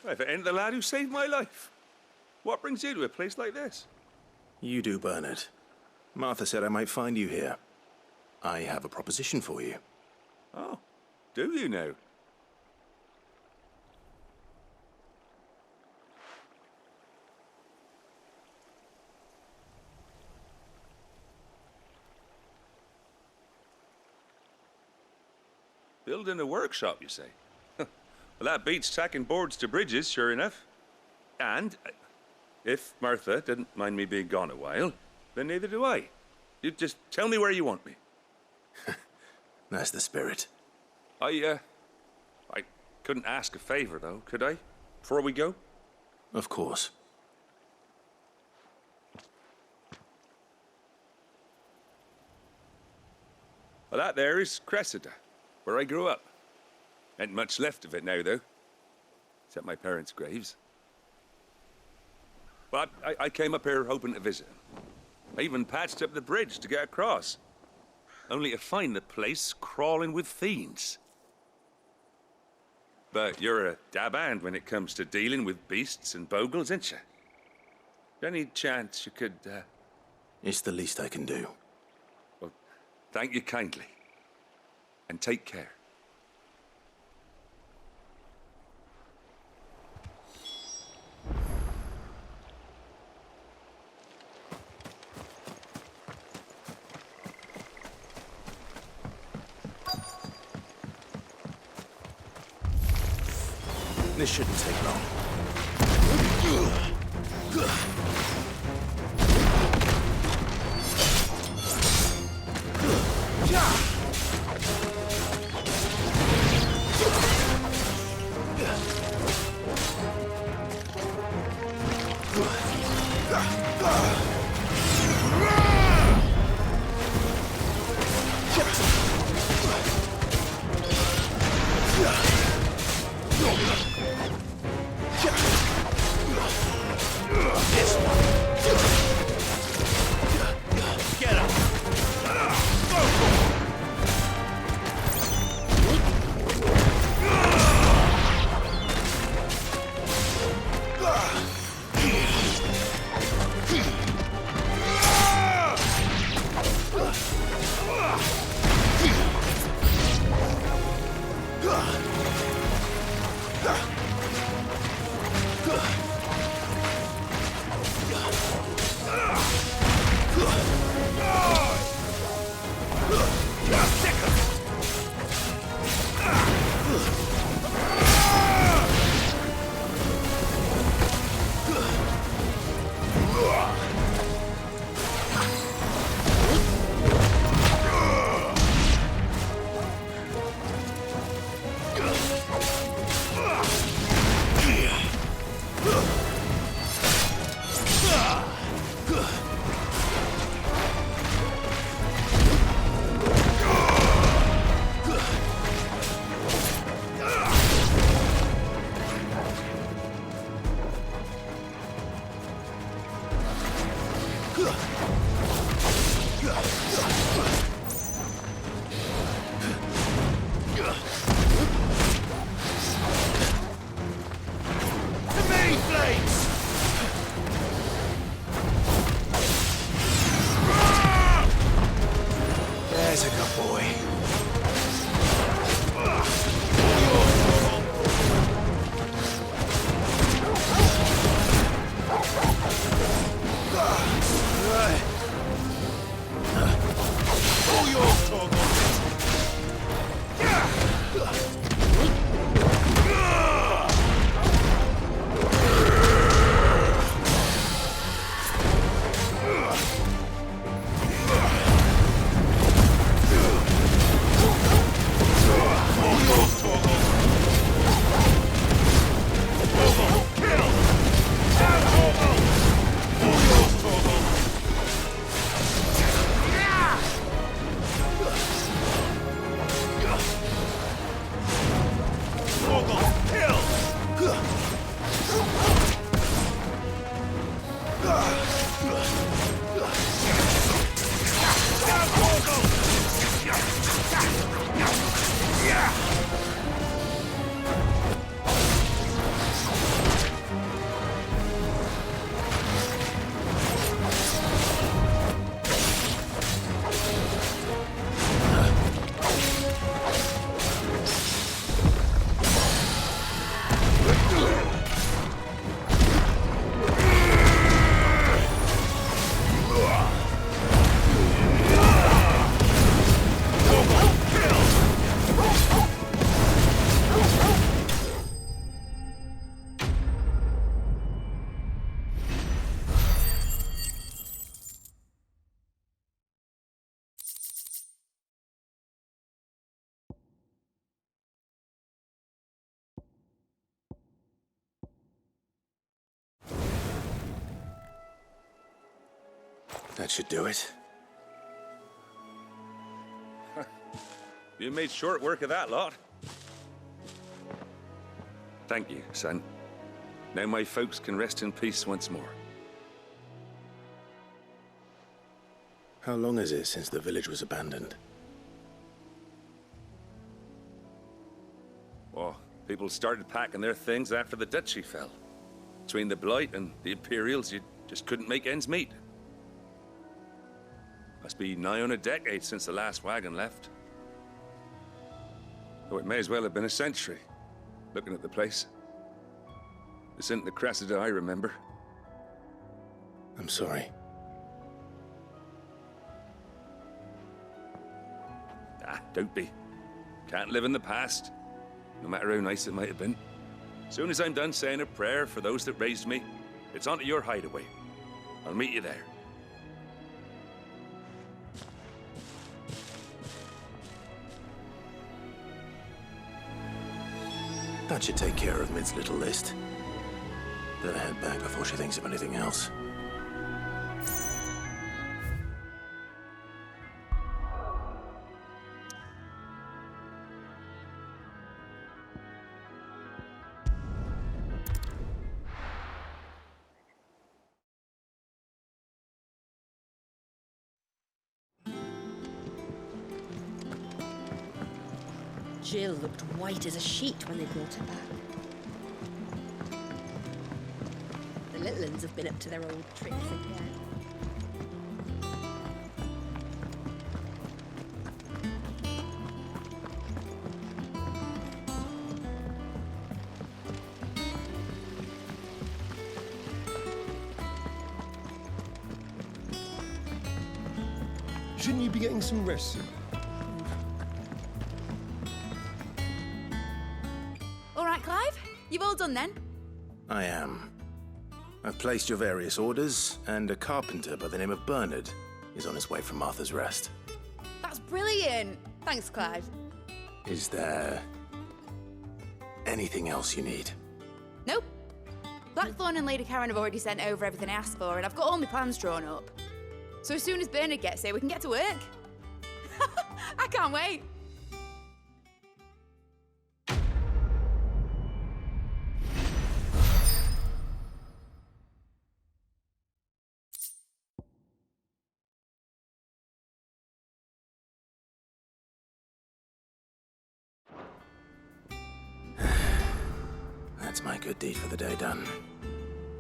If it ain't the lad who saved my life. What brings you to a place like this? You do, Bernard. Martha said I might find you here. I have a proposition for you. Oh, do you now? Building a workshop, you say? Well, that beats tacking boards to bridges, sure enough. And if Martha didn't mind me being gone a while, then neither do I. You just tell me where you want me. That's the spirit. I couldn't ask a favor, though, could I? Before we go? Of course. Well, that there is Cressida, where I grew up. Ain't much left of it now, though. Except my parents' graves. But I came up here hoping to visit. I even patched up the bridge to get across. Only to find the place crawling with fiends. But you're a dab hand when it comes to dealing with beasts and bogles, ain't you? Any chance you could, It's the least I can do. Well, thank you kindly. And take care. This shouldn't take long. That should do it. You made short work of that lot. Thank you, son. Now my folks can rest in peace once more. How long is it since the village was abandoned? Oh, people started packing their things after the duchy fell. Between the Blight and the Imperials, you just couldn't make ends meet. Must be nigh on a decade since the last wagon left. Though it may as well have been a century, looking at the place. This isn't the Cressida I remember. I'm sorry. Ah, don't be. Can't live in the past, no matter how nice it might have been. Soon as I'm done saying a prayer for those that raised me, it's on to your hideaway. I'll meet you there. That should take care of Mid's little list. Better head back before she thinks of anything else. Jill looked white as a sheet when they brought her back. The little ones have been up to their old tricks again. Shouldn't you be getting some rest soon? All right, Clive. You've all done then? I am. I've placed your various orders, and a carpenter by the name of Bernard is on his way from Martha's Rest. That's brilliant. Thanks, Clive. Is there anything else you need? Nope. Blackthorn and Lady Karen have already sent over everything I asked for, and I've got all my plans drawn up. So as soon as Bernard gets here, we can get to work. I can't wait. That's my good deed for the day done.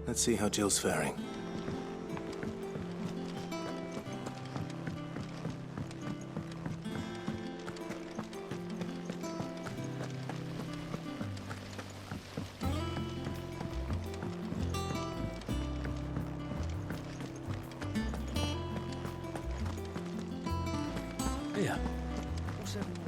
Let's see how Jill's faring. Yeah. What's everyone's?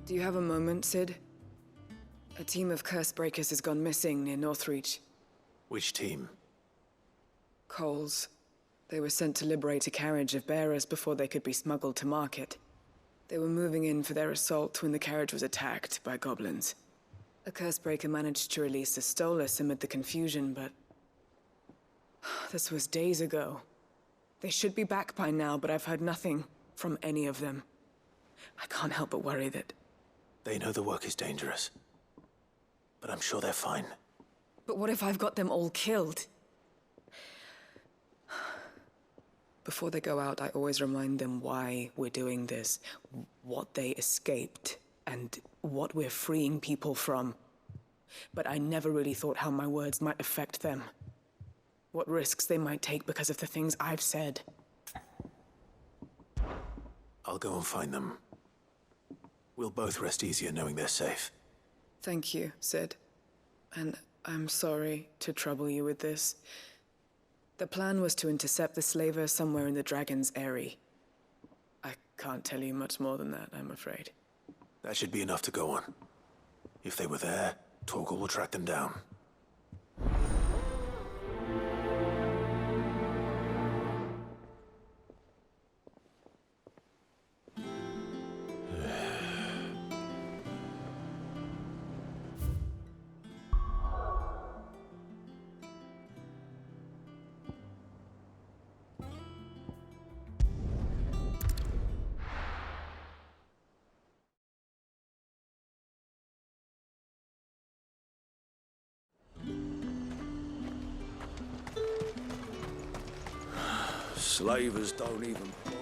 Do you have a moment, Sid? A team of Cursebreakers has gone missing near Northreach. Which team? Coles. They were sent to liberate a carriage of bearers before they could be smuggled to market. They were moving in for their assault when the carriage was attacked by goblins. A Cursebreaker managed to release a Stolas amid the confusion, but This was days ago. They should be back by now, but I've heard nothing from any of them. I can't help but worry that... They know the work is dangerous. But I'm sure they're fine. But what if I've got them all killed? Before they go out, I always remind them why we're doing this, what they escaped, and what we're freeing people from. But I never really thought how my words might affect them. What risks they might take because of the things I've said. I'll go and find them. We'll both rest easier knowing they're safe. Thank you, Sid. And I'm sorry to trouble you with this. The plan was to intercept the slaver somewhere in the Dragon's Eyrie. I can't tell you much more than that, I'm afraid. That should be enough to go on. If they were there, Torgal will track them down. Slavers don't even bother.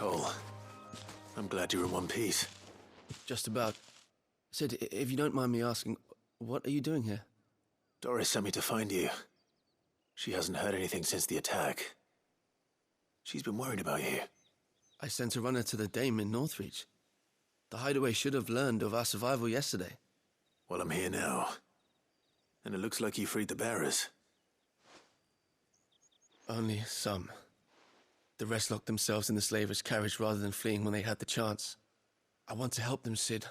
Cole, I'm glad you're in one piece. Just about. Sid, if you don't mind me asking, what are you doing here? Doris sent me to find you. She hasn't heard anything since the attack. She's been worried about you. I sent a runner to the Dame in Northreach. The Hideaway should have learned of our survival yesterday. Well, I'm here now. And it looks like you freed the bearers. Only some. The rest locked themselves in the slaver's carriage rather than fleeing when they had the chance. I want to help them, Sid.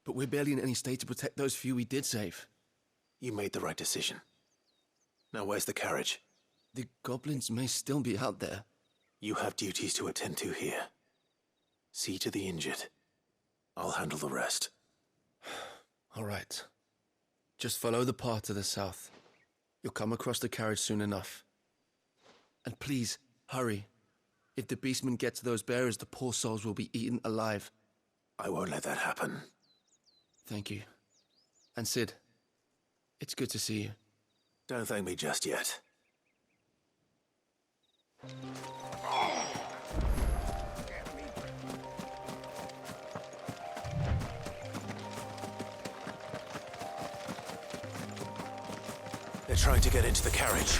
But we're barely in any state to protect those few we did save. You made the right decision. Now where's the carriage? The goblins may still be out there. You have duties to attend to here. See to the injured. I'll handle the rest. All right. Just follow the path to the south. You'll come across the carriage soon enough. And please, hurry. If the beastmen get to those bearers, the poor souls will be eaten alive. I won't let that happen. Thank you. And Sid, it's good to see you. Don't thank me just yet. They're trying to get into the carriage.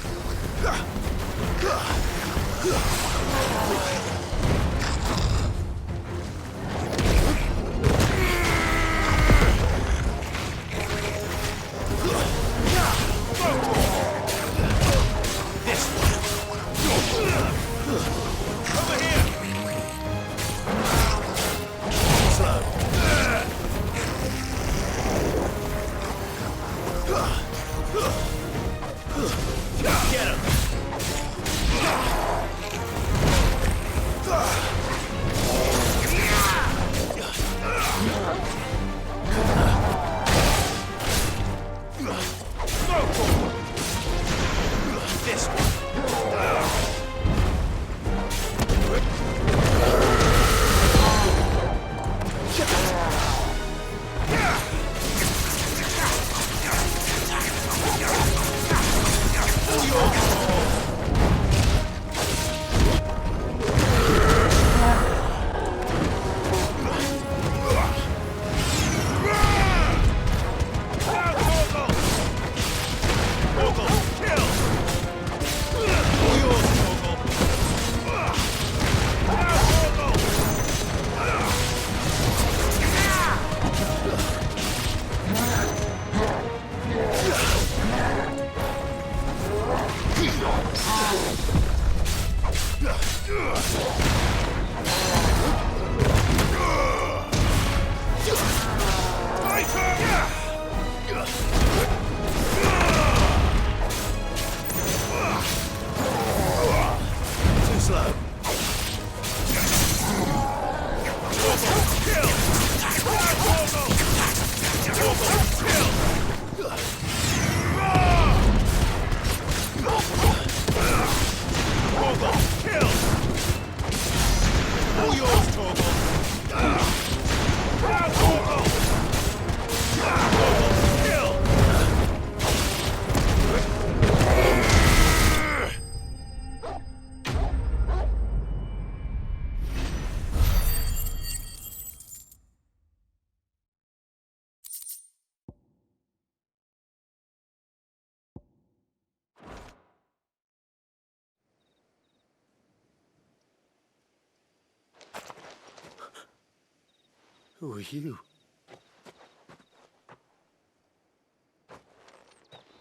Who are you?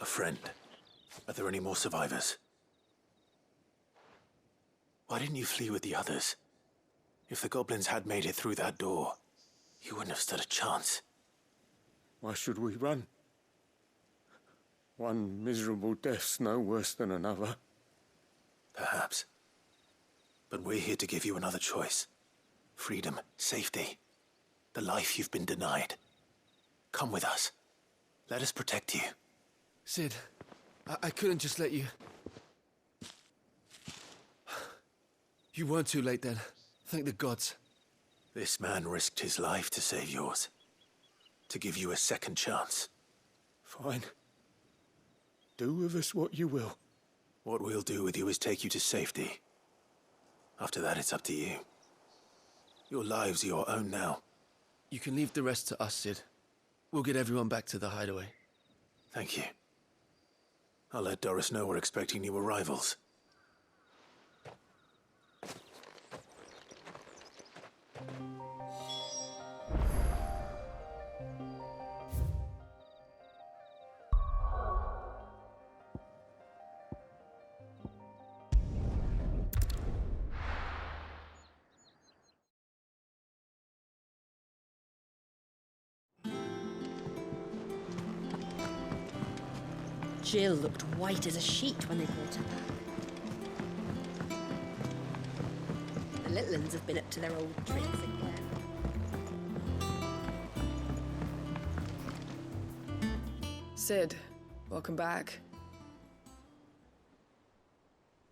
A friend. Are there any more survivors? Why didn't you flee with the others? If the goblins had made it through that door, you wouldn't have stood a chance. Why should we run? One miserable death's no worse than another. Perhaps. But we're here to give you another choice. Freedom, safety, the life you've been denied. Come with us. Let us protect you. Cid, I couldn't just let you... You weren't too late then. Thank the gods. This man risked his life to save yours. To give you a second chance. Fine. Do with us what you will. What we'll do with you is take you to safety. After that, it's up to you. Your lives are your own now. You can leave the rest to us, Cid. We'll get everyone back to the hideaway. Thank you. I'll let Doris know we're expecting new arrivals. Jill looked white as a sheet when they brought her back. The little ones have been up to their old tricks again. Cid, welcome back.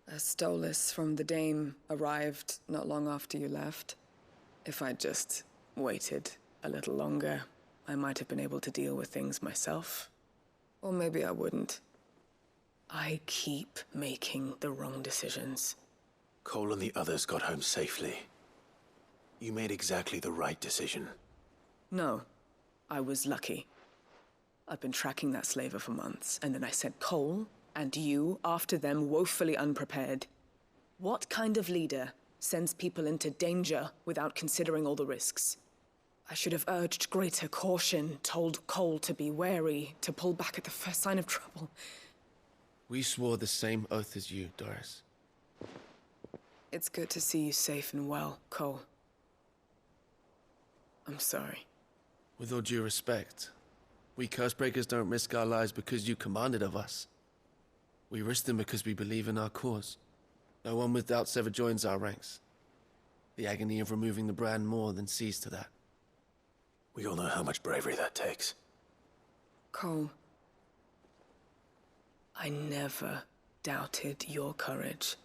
A Stolas from the Dame arrived not long after you left. If I'd just waited a little longer, I might have been able to deal with things myself. Or maybe I wouldn't. I keep making the wrong decisions. Cole and the others got home safely. You made exactly the right decision. No, I was lucky. I've been tracking that slaver for months, and then I sent Cole and you after them woefully unprepared. What kind of leader sends people into danger without considering all the risks? I should have urged greater caution, told Cole to be wary, to pull back at the first sign of trouble. We swore the same oath as you, Doris. It's good to see you safe and well, Cole. I'm sorry. With all due respect, we Cursebreakers don't risk our lives because you commanded of us. We risk them because we believe in our cause. No one with doubts ever joins our ranks. The agony of removing the brand more than sees to that. We all know how much bravery that takes. Cole, I never doubted your courage.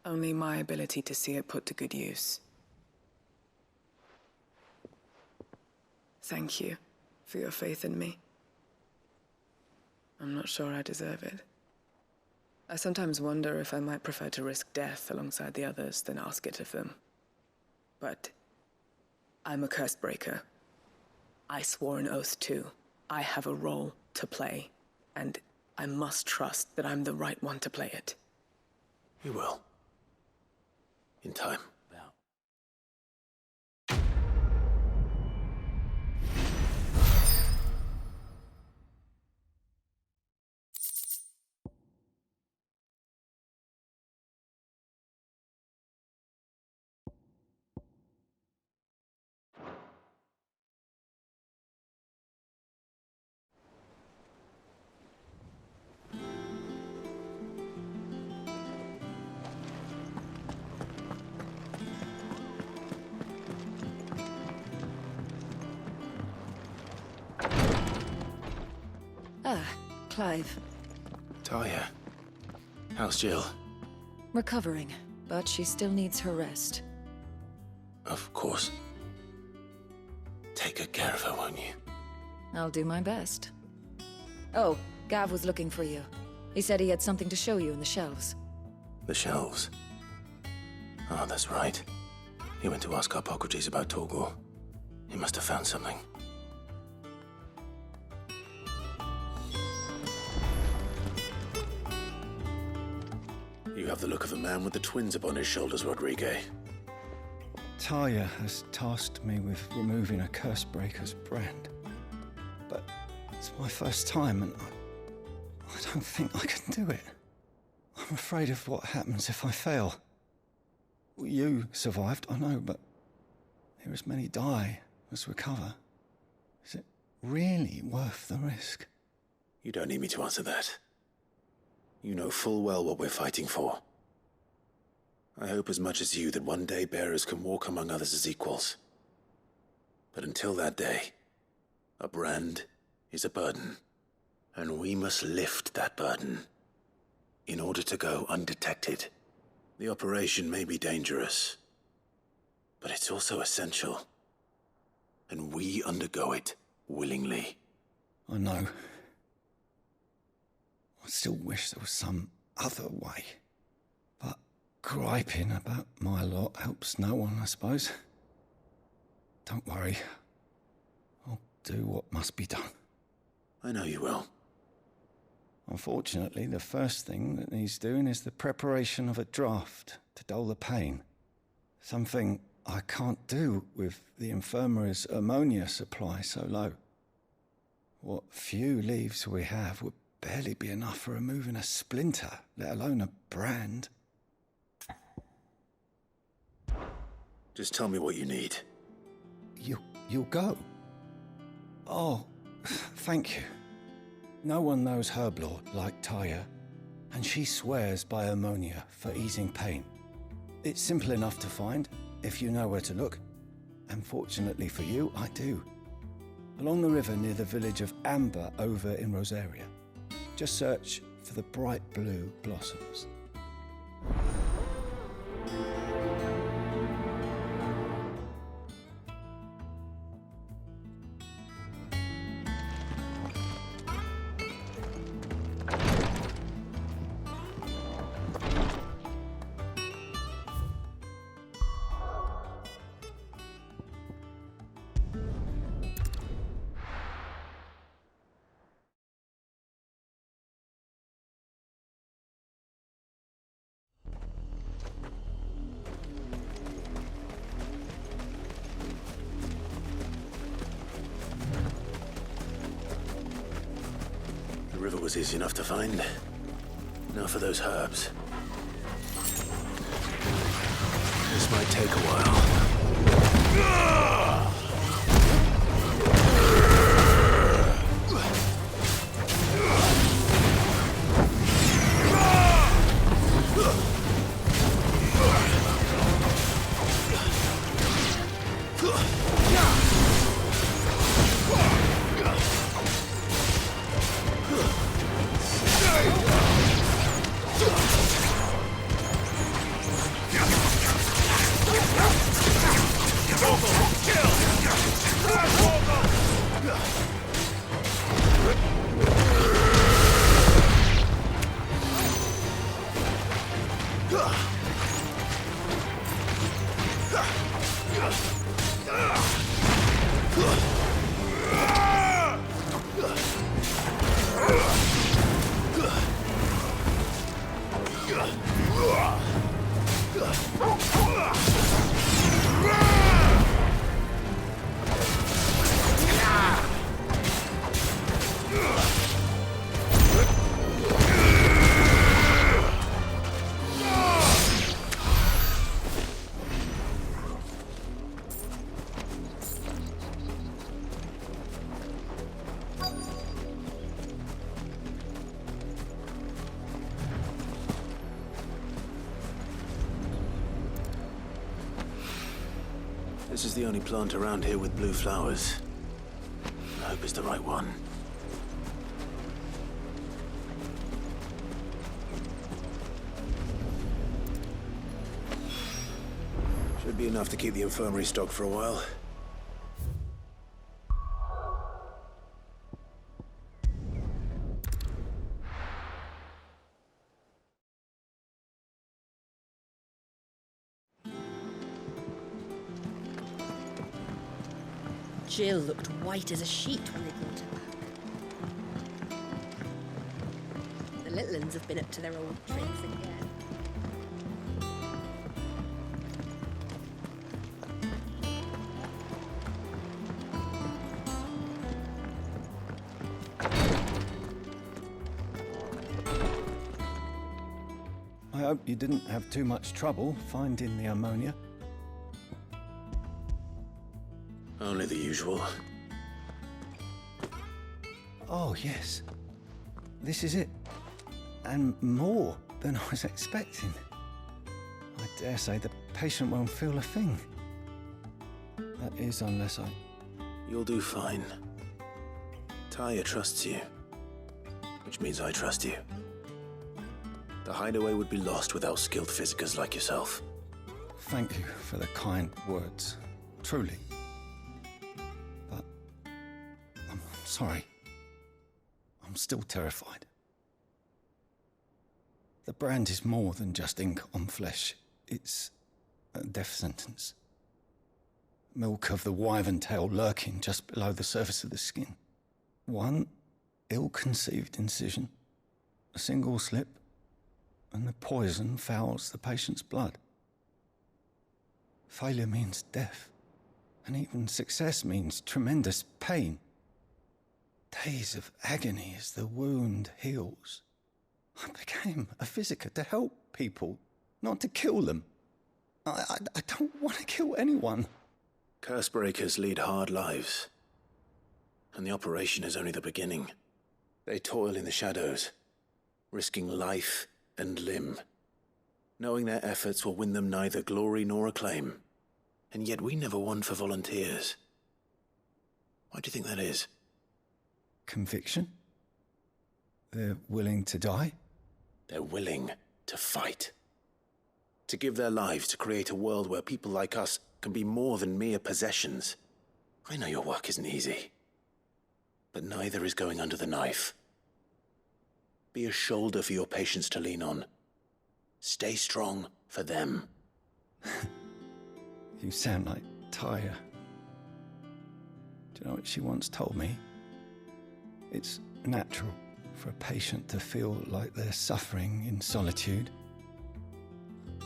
Only my ability to see it put to good use. Thank you for your faith in me. I'm not sure I deserve it. I sometimes wonder if I might prefer to risk death alongside the others than ask it of them. But I'm a Cursebreaker. I swore an oath too. I have a role to play, and I must trust that I'm the right one to play it. You will. In time. Ah, Clive. Talia. How's Jill? Recovering, but she still needs her rest. Of course. Take good care of her, won't you? I'll do my best. Oh, Gav was looking for you. He said he had something to show you in the shelves. The shelves. Oh, that's right. He went to ask Harpocrates about Torgor. He must have found something. You have the look of a man with the twins upon his shoulders, Rodrigue. Talia has tasked me with removing a Cursebreaker's brand. But it's my first time, and I don't think I can do it. I'm afraid of what happens if I fail. You survived, I know, but there as many die as recover. Is it really worth the risk? You don't need me to answer that. You know full well what we're fighting for. I hope as much as you that one day bearers can walk among others as equals. But until that day, a brand is a burden, and we must lift that burden in order to go undetected. The operation may be dangerous, but it's also essential, and we undergo it willingly. I know. I still wish there was some other way. But griping about my lot helps no one, I suppose. Don't worry. I'll do what must be done. I know you will. Unfortunately, the first thing that needs doing is the preparation of a draft to dull the pain. Something I can't do with the infirmary's ammonia supply so low. What few leaves we have would barely be enough for removing a splinter, let alone a brand. Just tell me what you need. You'll go? Oh, thank you. No one knows Herblord like Talia, and she swears by ammonia for easing pain. It's simple enough to find, if you know where to look. And fortunately for you, I do. Along the river near the village of Amber over in Rosaria. Just search for the bright blue blossoms. The river was easy enough to find. Now for those herbs. This might take a while. This is the only plant around here with blue flowers. I hope it's the right one. Should be enough to keep the infirmary stocked for a while. Jill looked white as a sheet when they brought her back. The little ones have been up to their old tricks again. I hope you didn't have too much trouble finding the ammonia. Only the usual. Oh, yes. This is it. And more than I was expecting. I dare say the patient won't feel a thing. That is, unless I... You'll do fine. Tyr trusts you, which means I trust you. The hideaway would be lost without skilled physicers like yourself. Thank you for the kind words. Truly. But... I'm sorry. I'm still terrified. The brand is more than just ink on flesh. It's a death sentence. Milk of the wyvern tail lurking just below the surface of the skin. One ill-conceived incision, a single slip, and the poison fouls the patient's blood. Failure means death, and even success means tremendous pain. Days of agony as the wound heals. I became a physiker to help people, not to kill them. I don't want to kill anyone. Cursebreakers lead hard lives, and the operation is only the beginning. They toil in the shadows, risking life and limb, knowing their efforts will win them neither glory nor acclaim. And yet we never won for volunteers. Why do you think that is? Conviction? They're willing to die? They're willing to fight. To give their lives to create a world where people like us can be more than mere possessions. I know your work isn't easy, but neither is going under the knife. Be a shoulder for your patients to lean on. Stay strong for them. You sound like Tyr. Do you know what she once told me? It's natural for a patient to feel like they're suffering in solitude.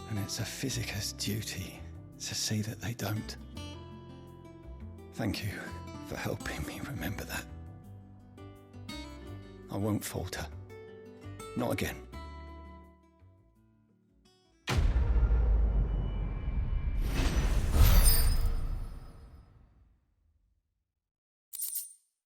And it's a physiker's duty to see that they don't. Thank you for helping me remember that. I won't falter. Not again.